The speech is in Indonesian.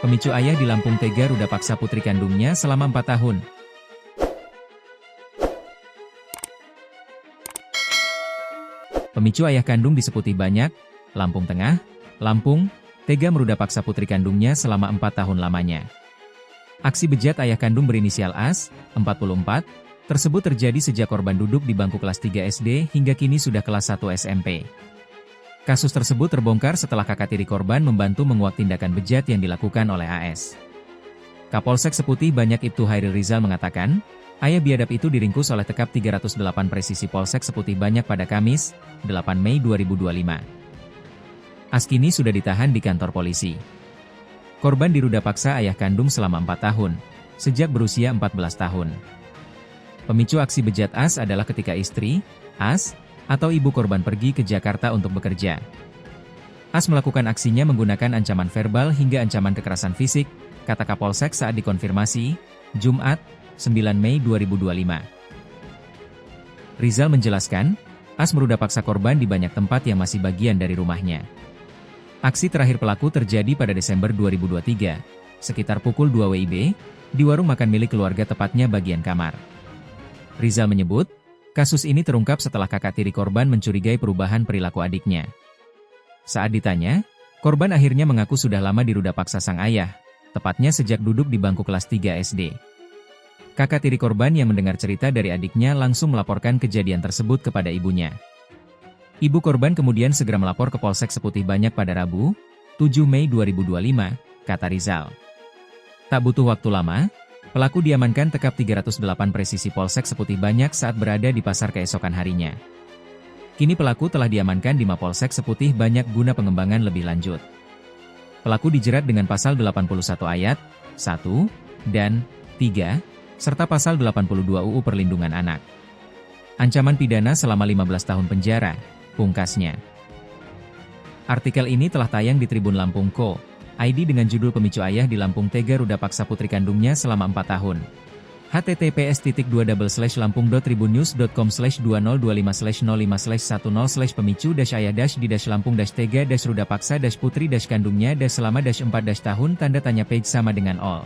Pemicu ayah di Lampung tega ruda paksa putri kandungnya selama 4 tahun. Pemicu ayah kandung di Seputih Banyak, Lampung Tengah, Lampung, tega meruda paksa putri kandungnya selama 4 tahun lamanya. Aksi bejat ayah kandung berinisial AS, 44, tersebut terjadi sejak korban duduk di bangku kelas 3 SD hingga kini sudah kelas 1 SMP. Kasus tersebut terbongkar setelah kakak tiri korban membantu menguak tindakan bejat yang dilakukan oleh AS. Kapolsek Seputih Banyak Ibtu Hairil Rizal mengatakan, ayah biadab itu diringkus oleh Tekap 308 Presisi Polsek Seputih Banyak pada Kamis, 8 Mei 2025. AS kini sudah ditahan di kantor polisi. Korban diruda paksa ayah kandung selama 4 tahun, sejak berusia 14 tahun. Pemicu aksi bejat AS adalah ketika istri, AS, atau ibu korban pergi ke Jakarta untuk bekerja. AS melakukan aksinya menggunakan ancaman verbal hingga ancaman kekerasan fisik, kata Kapolsek saat dikonfirmasi, Jumat, 9 Mei 2025. Rizal menjelaskan, AS meruda paksa korban di banyak tempat yang masih bagian dari rumahnya. Aksi terakhir pelaku terjadi pada Desember 2023, sekitar pukul 2 WIB, di warung makan milik keluarga tepatnya bagian kamar. Rizal menyebut, kasus ini terungkap setelah kakak tiri korban mencurigai perubahan perilaku adiknya. Saat ditanya, korban akhirnya mengaku sudah lama diruda paksa sang ayah, tepatnya sejak duduk di bangku kelas 3 SD. Kakak tiri korban yang mendengar cerita dari adiknya langsung melaporkan kejadian tersebut kepada ibunya. Ibu korban kemudian segera melapor ke Polsek Seputih Banyak pada Rabu, 7 Mei 2025, kata Rizal. Tak butuh waktu lama, pelaku diamankan Tekap 308 Presisi Polsek Seputih Banyak saat berada di pasar keesokan harinya. Kini pelaku telah diamankan di Mapolsek Seputih Banyak guna pengembangan lebih lanjut. Pelaku dijerat dengan pasal 81 ayat 1 dan 3, serta pasal 82 UU Perlindungan Anak. Ancaman pidana selama 15 tahun penjara, pungkasnya. Artikel ini telah tayang di Tribun Lampung Co. ID dengan judul Pemicu Ayah di Lampung Tega Ruda Paksa Putri Kandungnya selama 4 tahun. https://lampung.tribunnews.com/20-05/10/pemicu-ayah-di-lampung-tega-ruda paksa-putri-kandungnya-selama-4 tahun tanda tanya page sama dengan all.